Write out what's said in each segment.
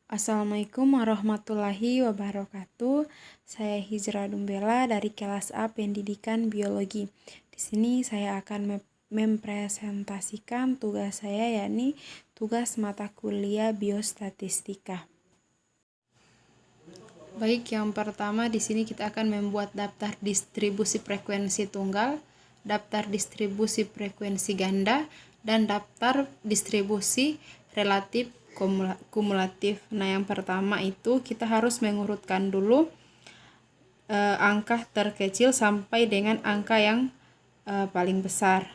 Assalamualaikum warahmatullahi wabarakatuh. Saya Hijra Dumbela dari kelas A Pendidikan Biologi. Di sini saya akan mempresentasikan tugas saya, yakni tugas mata kuliah Biostatistika. Baik, yang pertama di sini kita akan membuat daftar distribusi frekuensi tunggal, daftar distribusi frekuensi ganda, dan daftar distribusi relatif kumulatif. Nah, yang pertama itu kita harus mengurutkan dulu angka terkecil sampai dengan angka yang paling besar.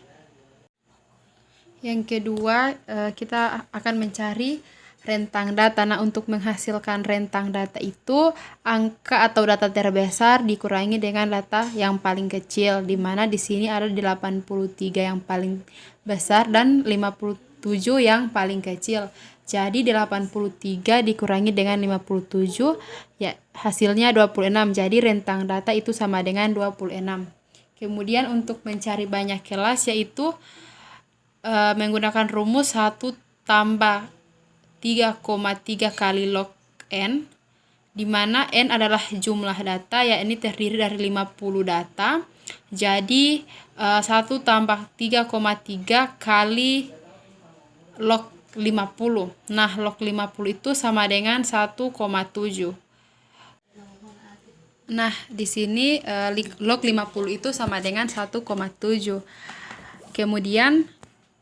Yang kedua, kita akan mencari rentang data. Nah, untuk menghasilkan rentang data itu angka atau data terbesar dikurangi dengan data yang paling kecil, di mana di sini ada 83 yang paling besar dan 57 yang paling kecil. Jadi 83 dikurangi dengan 57 ya hasilnya 26. Jadi rentang data itu sama dengan 26. Kemudian untuk mencari banyak kelas yaitu menggunakan rumus 1 tambah 3,3 kali log n, di mana n adalah jumlah data, yakni terdiri dari 50 data. Jadi 1 tambah 3,3 kali log 50. Nah, log 50 itu sama dengan 1,7. Nah, di sini log 50 itu sama dengan 1,7. Kemudian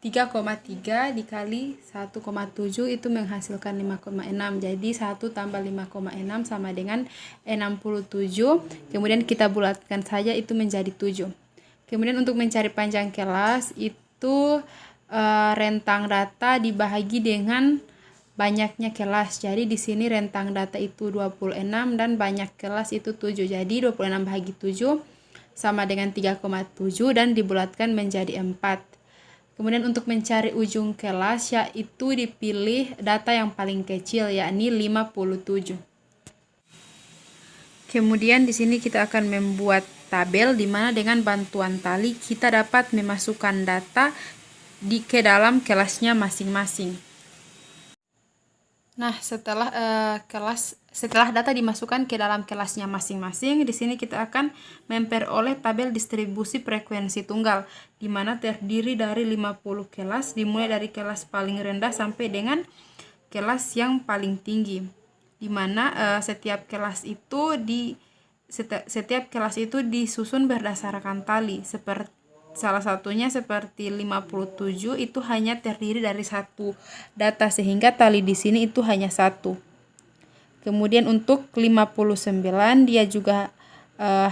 3,3 dikali 1,7 itu menghasilkan 5,6. Jadi 1 tambah 5,6 sama dengan 67. Kemudian kita bulatkan saja itu menjadi 7. Kemudian untuk mencari panjang kelas itu rentang data dibagi dengan banyaknya kelas. Jadi di sini rentang data itu 26 dan banyak kelas itu 7. Jadi 26 bahagi 7 sama dengan 3,7 dan dibulatkan menjadi 4. Kemudian untuk mencari ujung kelas yaitu dipilih data yang paling kecil, yakni 57. Kemudian di sini kita akan membuat tabel di mana dengan bantuan tali kita dapat memasukkan data ke dalam kelasnya masing-masing. Nah, setelah data dimasukkan ke dalam kelasnya masing-masing, di sini kita akan memperoleh tabel distribusi frekuensi tunggal, di mana terdiri dari 50 kelas, dimulai dari kelas paling rendah sampai dengan kelas yang paling tinggi, di mana setiap kelas itu disusun berdasarkan tali. Salah satunya seperti 57 itu hanya terdiri dari satu data, sehingga tali di sini itu hanya satu. Kemudian untuk 59 dia juga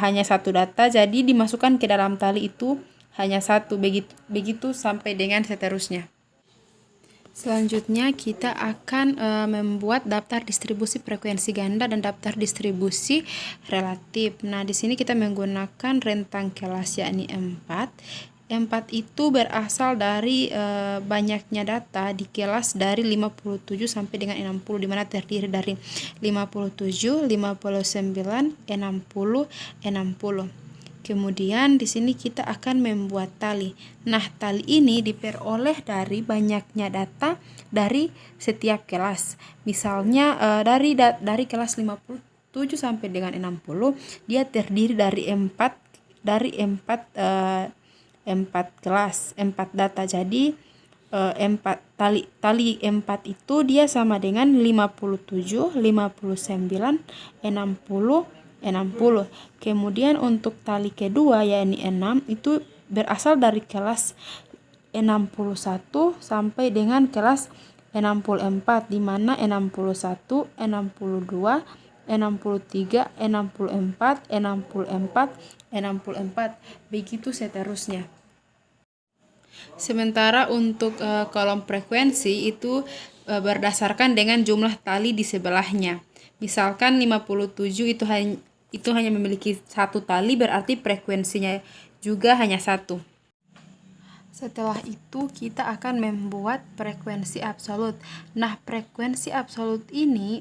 hanya satu data, jadi dimasukkan ke dalam tali itu hanya satu, begitu sampai dengan seterusnya. Selanjutnya kita akan membuat daftar distribusi frekuensi ganda dan daftar distribusi relatif. Nah, di sini kita menggunakan rentang kelas yakni 4. 4 itu berasal dari banyaknya data di kelas dari 57 sampai dengan 60, di mana terdiri dari 57, 59, 60, 60. Kemudian di sini kita akan membuat tali. Nah, tali ini diperoleh dari banyaknya data dari setiap kelas. Misalnya dari kelas 57 sampai dengan 60, dia terdiri dari 4 kelas, 4 data. Jadi tali 4 itu dia sama dengan 57, 59, 60. Kemudian untuk tali kedua yakni 6 itu berasal dari kelas 61 sampai dengan kelas 64, di mana 61, 62, 63, 64, 64, begitu seterusnya. Sementara untuk kolom frekuensi itu berdasarkan dengan jumlah tali di sebelahnya. Misalkan 57 itu hanya memiliki satu tali, berarti frekuensinya juga hanya satu. Setelah itu kita akan membuat frekuensi absolut. Nah, frekuensi absolut ini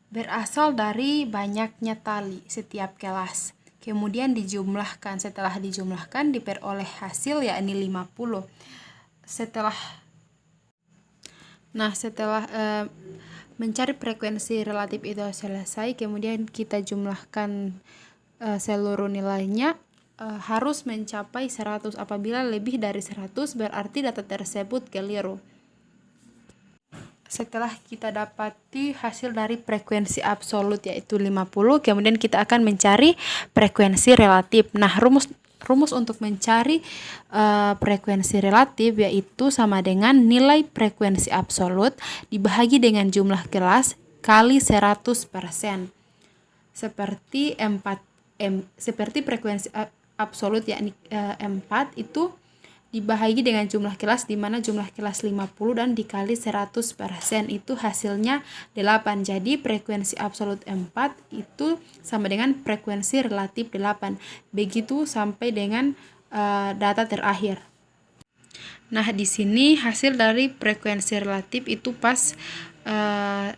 berasal dari banyaknya tali setiap kelas. Kemudian dijumlahkan. Setelah dijumlahkan diperoleh hasil yakni 50. Setelah mencari frekuensi relatif itu selesai, kemudian kita jumlahkan seluruh nilainya, harus mencapai 100. Apabila lebih dari 100 berarti data tersebut keliru. Setelah kita dapati hasil dari frekuensi absolut yaitu 50, kemudian kita akan mencari frekuensi relatif. Nah, rumus untuk mencari frekuensi relatif yaitu sama dengan nilai frekuensi absolut dibagi dengan jumlah kelas kali 100%. Seperti frekuensi absolut yakni 4 itu dibagi dengan jumlah kelas, di mana jumlah kelas 50 dan dikali 100% itu hasilnya 8. Jadi frekuensi absolut 4 itu sama dengan frekuensi relatif 8. Begitu sampai dengan data terakhir. Nah, di sini hasil dari frekuensi relatif itu pas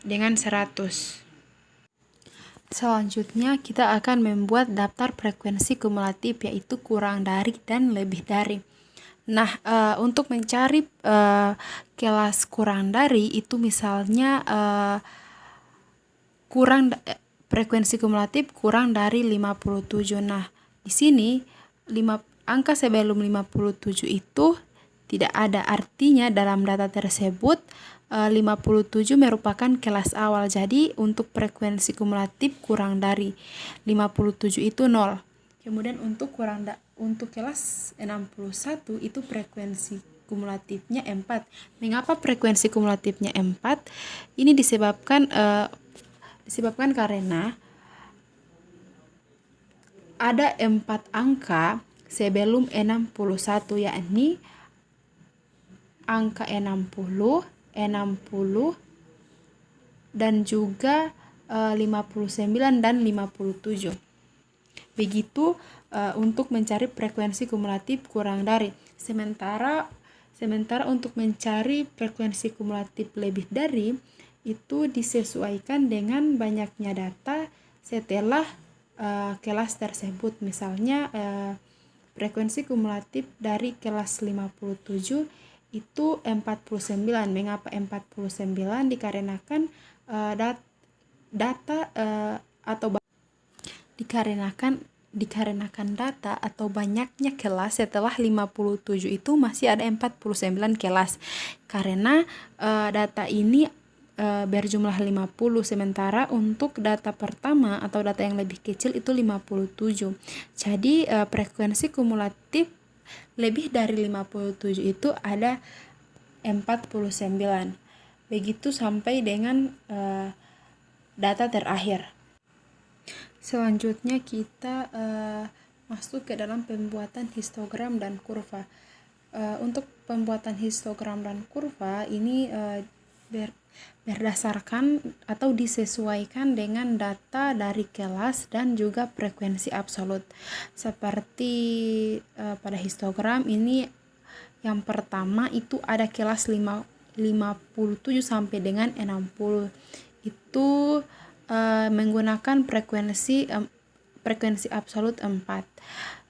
dengan 100. Selanjutnya kita akan membuat daftar frekuensi kumulatif yaitu kurang dari dan lebih dari. Nah, untuk mencari kelas kurang dari itu misalnya frekuensi kumulatif kurang dari 57. Nah, di sini angka sebelum 57 itu tidak ada, artinya dalam data tersebut 57 merupakan kelas awal. Jadi untuk frekuensi kumulatif kurang dari 57 itu 0. Kemudian untuk kelas 61 itu frekuensi kumulatifnya 4. Mengapa frekuensi kumulatifnya 4? Ini disebabkan karena ada 4 angka sebelum 61, yakni angka 60, 60 dan juga 59 dan 57. Begitu untuk mencari frekuensi kumulatif kurang dari. Sementara untuk mencari frekuensi kumulatif lebih dari itu disesuaikan dengan banyaknya data setelah kelas tersebut. Misalnya frekuensi kumulatif dari kelas 57 itu 49. Mengapa 49? Dikarenakan dikarenakan data atau banyaknya kelas setelah 57 itu masih ada 49 kelas. Karena data ini berjumlah 50, sementara untuk data pertama atau data yang lebih kecil itu 57. Jadi frekuensi kumulatif lebih dari 57 itu ada 49. Begitu sampai dengan data terakhir. Selanjutnya kita masuk ke dalam pembuatan histogram dan kurva. Untuk pembuatan histogram dan kurva ini berdasarkan atau disesuaikan dengan data dari kelas dan juga frekuensi absolut. Seperti pada histogram ini yang pertama itu ada kelas 57 sampai dengan 60. Itu menggunakan frekuensi absolut 4.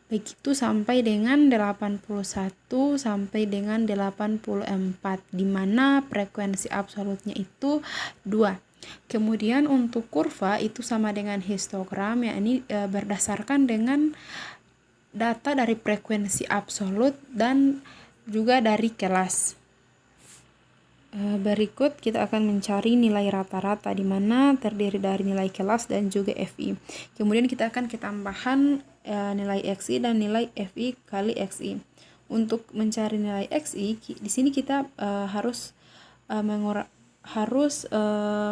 Begitu sampai dengan 81 sampai dengan 84, di mana frekuensi absolutnya itu 2. Kemudian untuk kurva itu sama dengan histogram, yakni berdasarkan dengan data dari frekuensi absolut dan juga dari kelas. Berikut kita akan mencari nilai rata-rata, di mana terdiri dari nilai kelas dan juga FI. Kemudian kita akan ketambahan nilai XI dan nilai FI kali XI. Untuk mencari nilai XI, di sini kita harus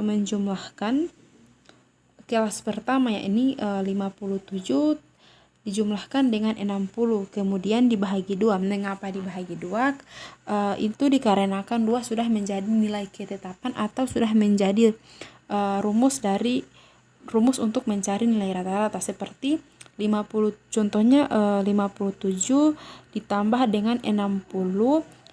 menjumlahkan kelas pertama, yakni 57 dijumlahkan dengan 60, kemudian dibagi 2. Mengapa dibagi 2? Itu dikarenakan 2 sudah menjadi nilai ketetapan atau sudah menjadi rumus untuk mencari nilai rata-rata. Seperti 50, contohnya 57 ditambah dengan 60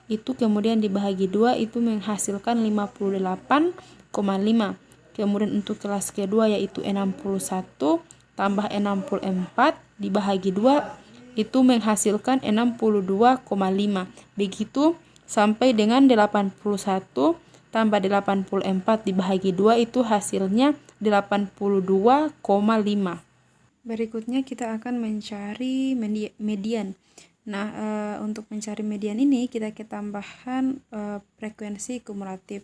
itu kemudian dibagi 2 itu menghasilkan 58,5. Kemudian untuk kelas kedua yaitu 61 tambah 64 dibagi 2 itu menghasilkan 62,5. Begitu sampai dengan 81 tambah 84 dibagi 2 itu hasilnya 82,5. Berikutnya kita akan mencari median. Nah, untuk mencari median ini kita tambahkan frekuensi kumulatif.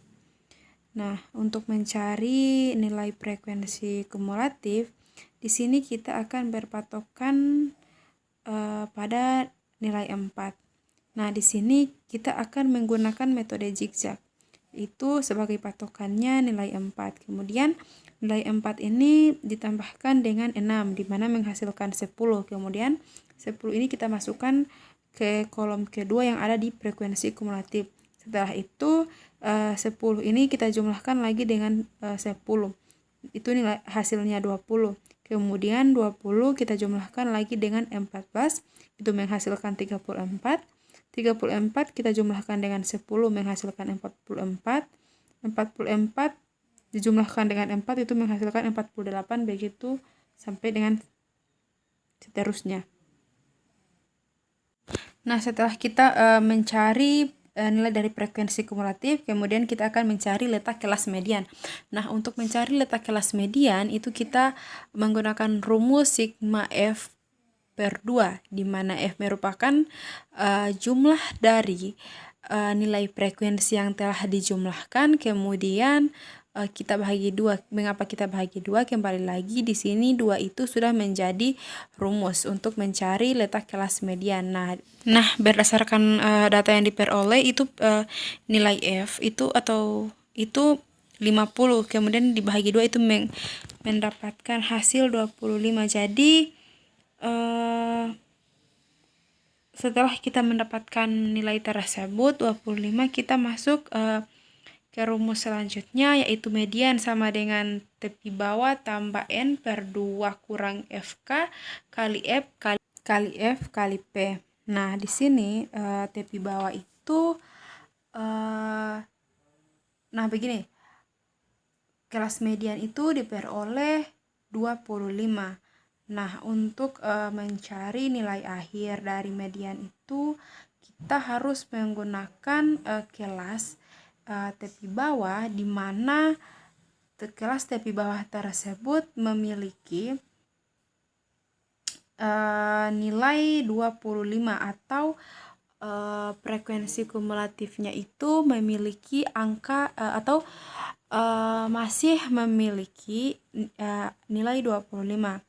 Nah, untuk mencari nilai frekuensi kumulatif, di sini kita akan berpatokan pada nilai 4. Nah, di sini kita akan menggunakan metode zigzag. Itu sebagai patokannya nilai 4. Kemudian nilai 4 ini ditambahkan dengan 6, di mana menghasilkan 10. Kemudian 10 ini kita masukkan ke kolom kedua yang ada di frekuensi kumulatif. Setelah itu 10 ini kita jumlahkan lagi dengan 10. Itu nilai hasilnya 20. Kemudian 20 kita jumlahkan lagi dengan 14, itu menghasilkan 34. 34 kita jumlahkan dengan 10 menghasilkan 44. 44 dijumlahkan dengan 4 itu menghasilkan 48, begitu sampai dengan seterusnya. Nah, setelah kita mencari nilai dari frekuensi kumulatif, kemudian kita akan mencari letak kelas median. Nah, untuk mencari letak kelas median itu kita menggunakan rumus sigma F per 2, di mana F merupakan jumlah dari nilai frekuensi yang telah dijumlahkan, kemudian kita bahagi 2. Mengapa kita bahagi 2? Kembali lagi di sini 2 itu sudah menjadi rumus untuk mencari letak kelas median. Nah, berdasarkan data yang diperoleh itu nilai F itu itu 50, kemudian dibagi 2 itu mendapatkan hasil 25. Jadi setelah kita mendapatkan nilai tersebut 25, kita masuk ke rumus selanjutnya, yaitu median sama dengan tepi bawah tambah N per 2 kurang FK kali F kali P. Nah, di sini tepi bawah itu nah begini, kelas median itu diperoleh 25. Nah, untuk mencari nilai akhir dari median itu kita harus menggunakan kelas tepi bawah, di mana kelas tepi bawah tersebut memiliki nilai 25 atau frekuensi kumulatifnya itu memiliki angka atau masih memiliki nilai 25.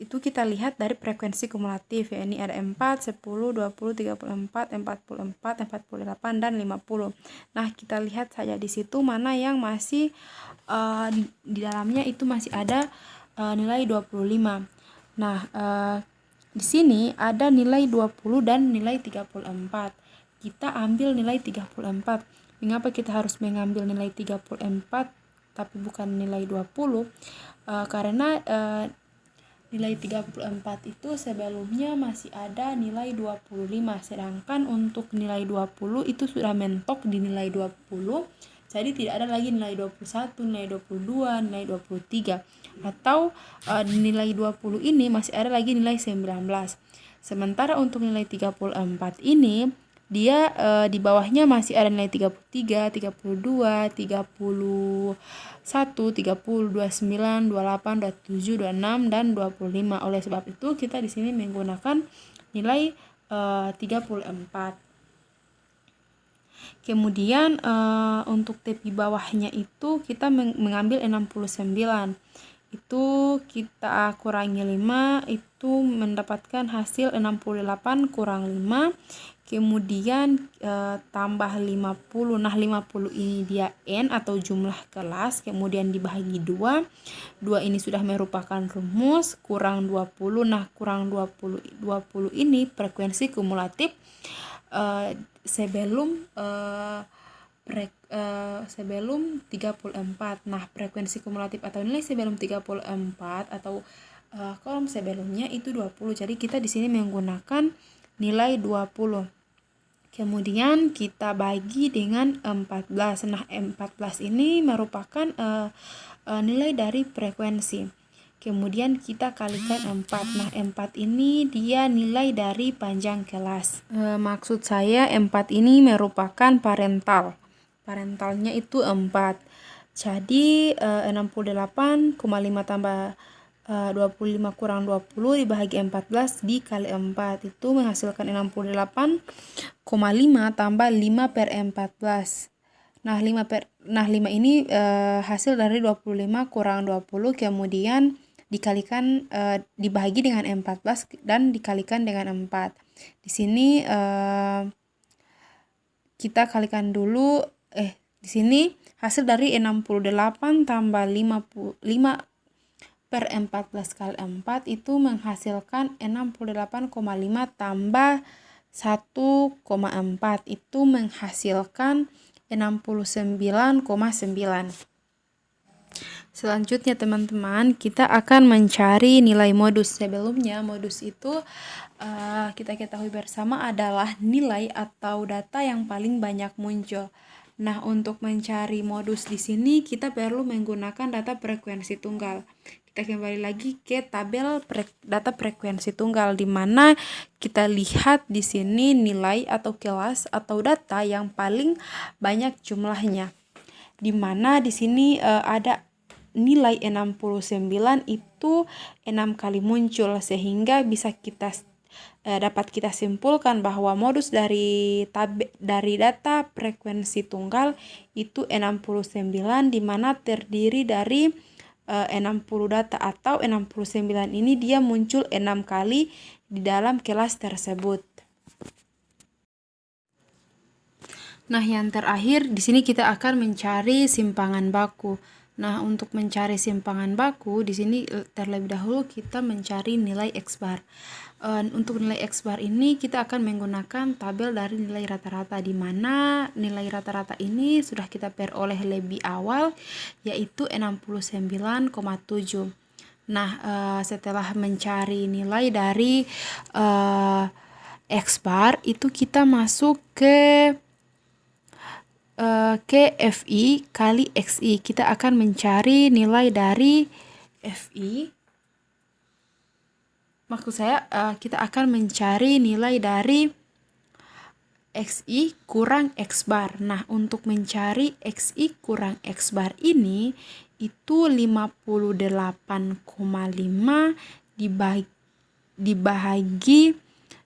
Itu kita lihat dari frekuensi kumulatif, ya, ini ada 4, 10, 20, 34, 44, 48, dan 50. Nah, kita lihat saja di situ mana yang masih di dalamnya itu masih ada nilai 25. Nah, di sini ada nilai 20 dan nilai 34. Kita ambil nilai 34. Mengapa kita harus mengambil nilai 34 tapi bukan nilai 20? Karena nilai 34 itu sebelumnya masih ada nilai 25, sedangkan untuk nilai 20 itu sudah mentok di nilai 20, jadi tidak ada lagi nilai 21, nilai 22, nilai 23, atau di nilai 20 ini masih ada lagi nilai 19. Sementara untuk nilai 34 ini dia di bawahnya masih ada nilai 33, 32, 31, 30, 29, 28, 27, 26, dan 25. Oleh sebab itu kita di sini menggunakan nilai 34. Kemudian untuk tepi bawahnya itu kita mengambil 69. Itu kita kurangi 5, itu mendapatkan hasil 68 kurang 5. Kemudian tambah 50. Nah, 50 ini dia N atau jumlah kelas, kemudian dibagi 2. 2 ini sudah merupakan rumus, kurang 20. Nah, kurang 20 ini frekuensi kumulatif sebelum 34. Nah, frekuensi kumulatif atau nilai sebelum 34 atau kolom sebelumnya itu 20. Jadi kita di sini menggunakan nilai 20. Kemudian kita bagi dengan 14. Nah, 14 ini merupakan nilai dari frekuensi. Kemudian kita kalikan 4. Nah, 4 ini dia nilai dari panjang kelas. Maksud saya 4 ini merupakan parental. parentalnya itu 4. Jadi 68,5 tambah 25 kurang 20 dibagi 14 dikali 4 itu menghasilkan 68,5 tambah 5 per 14. Nah 5 ini hasil dari 25 kurang 20 kemudian dikalikan dibagi dengan 14 dan dikalikan dengan 4. Di sini kita kalikan dulu di sini hasil dari 68 tambah 5 per 14 kali 4 itu menghasilkan 68,5 tambah 1,4 itu menghasilkan 69,9. Selanjutnya teman-teman, kita akan mencari nilai modus. Sebelumnya modus itu kita ketahui bersama adalah nilai atau data yang paling banyak muncul. Nah, untuk mencari modus di sini kita perlu menggunakan data frekuensi tunggal. Kita kembali lagi ke tabel data frekuensi tunggal di mana kita lihat di sini nilai atau kelas atau data yang paling banyak jumlahnya. Di mana di sini ada nilai 69 itu 6 kali muncul sehingga bisa dapat kita simpulkan bahwa modus dari data frekuensi tunggal itu 69 di mana terdiri dari 60 data atau 69 ini dia muncul 6 kali di dalam kelas tersebut. Nah, yang terakhir di sini kita akan mencari simpangan baku. Nah, untuk mencari simpangan baku di sini terlebih dahulu kita mencari nilai X bar. Untuk nilai X bar ini kita akan menggunakan tabel dari nilai rata-rata di mana nilai rata-rata ini sudah kita peroleh lebih awal yaitu 69,7. Nah, setelah mencari nilai dari X bar itu kita masuk ke FI kali XI. Kita akan mencari nilai dari FI. Maksud saya kita akan mencari nilai dari XI kurang X bar. Nah, untuk mencari XI kurang X bar ini itu 58,5 dibagi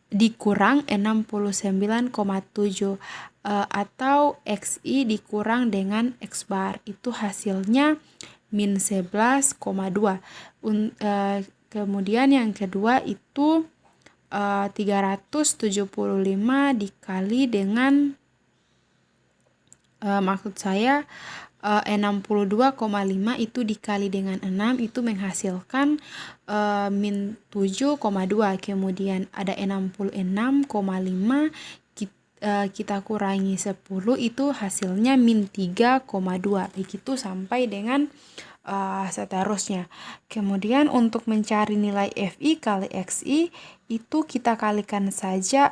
dikurang 69,7 atau XI dikurang dengan X bar itu hasilnya min 11,2. Kemudian yang kedua itu 375 dikali dengan maksud saya 62,5 itu dikali dengan 6 itu menghasilkan min 7,2. Kemudian ada 66,5 kita kurangi 10 itu hasilnya min 3,2. Begitu sampai dengan seterusnya. Kemudian untuk mencari nilai FI kali XI itu kita kalikan saja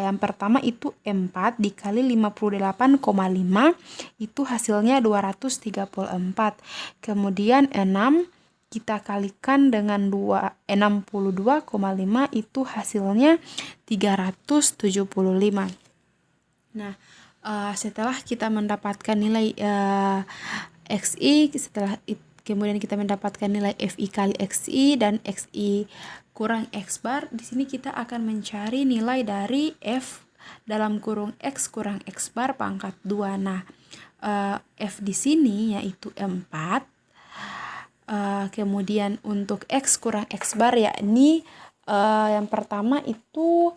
yang pertama itu 4 dikali 58,5 itu hasilnya 234. Kemudian 6 kita kalikan dengan 62,5 itu hasilnya 375. Nah, setelah kita mendapatkan nilai XI, kemudian kita mendapatkan nilai FI kali XI dan XI kurang X bar, di sini kita akan mencari nilai dari F dalam kurung X kurang X bar pangkat 2. Nah, F di sini yaitu 4. Kemudian untuk X kurang X bar yakni yang pertama itu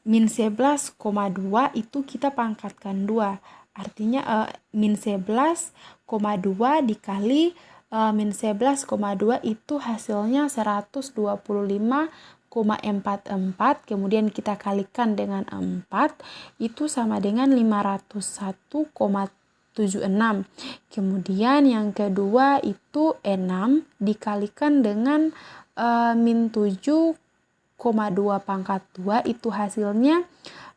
min 11,2 itu kita pangkatkan 2. Artinya min 11,2 dikali min 11,2 itu hasilnya 125,44. Kemudian kita kalikan dengan 4 itu sama dengan 501,76. Kemudian yang kedua itu 6 dikalikan dengan min 7,2 pangkat 2 itu hasilnya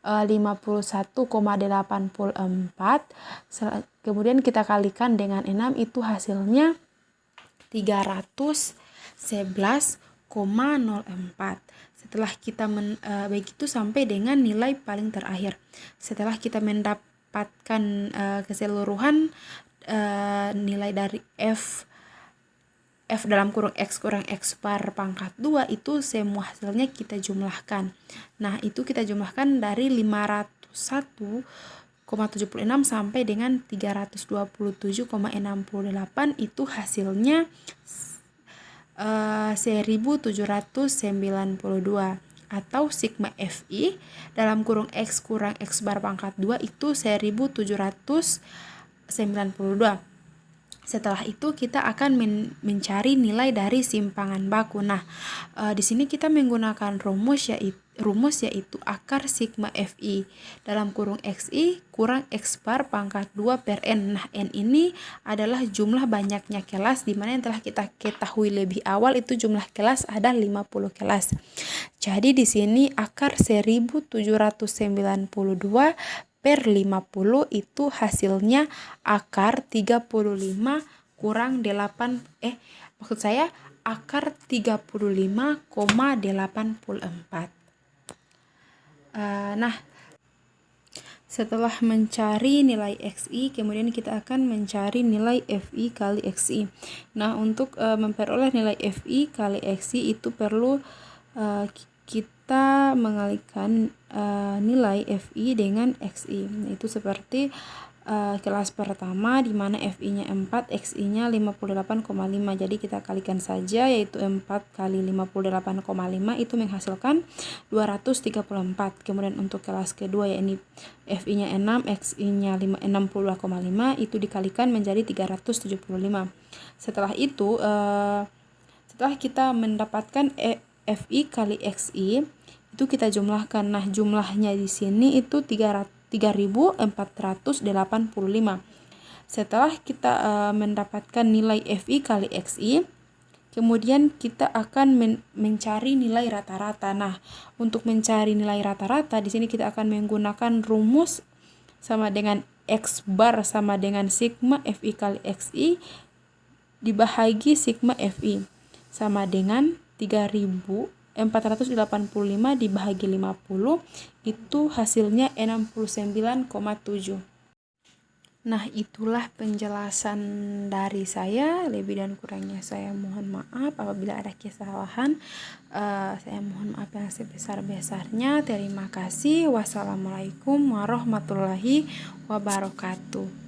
51,84. Kemudian kita kalikan dengan 6 itu hasilnya 311,04. Setelah kita begitu sampai dengan nilai paling terakhir. Setelah kita mendapatkan keseluruhan nilai dari F dalam kurung X par pangkat 2 itu semua hasilnya kita jumlahkan. Nah, itu kita jumlahkan dari 501,76 sampai dengan 327,68 itu hasilnya 1792 atau sigma Fi dalam kurung X bar pangkat 2 itu 1792. Setelah itu kita akan mencari nilai dari simpangan baku. Nah, di sini kita menggunakan rumus yaitu akar sigma Fi dalam kurung Xi kurang X bar pangkat 2 per N. Nah, N ini adalah jumlah banyaknya kelas, di mana yang telah kita ketahui lebih awal itu jumlah kelas ada 50 kelas. Jadi di sini akar 1792 per 50 itu hasilnya akar 35 kurang 8 maksud saya akar 35,84. Nah, setelah mencari nilai Xi, kemudian kita akan mencari nilai Fi kali Xi. Nah, untuk memperoleh nilai Fi kali Xi itu perlu kita mengalihkan nilai Fi dengan Xi. Itu seperti kelas pertama di mana Fi-nya 4, Xi-nya 58,5. Jadi kita kalikan saja, yaitu 4 kali 58,5 itu menghasilkan 234. Kemudian untuk kelas kedua yakni Fi-nya 6, Xi-nya 62,5 itu dikalikan menjadi 375. Setelah itu setelah kita mendapatkan Fi kali Xi itu kita jumlahkan. Nah, jumlahnya di sini itu 3.485. Setelah kita mendapatkan nilai Fi kali Xi, kemudian kita akan mencari nilai rata-rata. Nah, untuk mencari nilai rata-rata di sini kita akan menggunakan rumus sama dengan X bar sama dengan sigma Fi kali Xi dibahagi sigma Fi sama dengan 3.485 dibahagi 50 itu hasilnya 69,7. Nah, itulah penjelasan dari saya. Lebih dan kurangnya saya mohon maaf apabila ada kesalahan. Saya mohon maaf yang sebesar-besarnya. Terima kasih. Wassalamualaikum warahmatullahi wabarakatuh.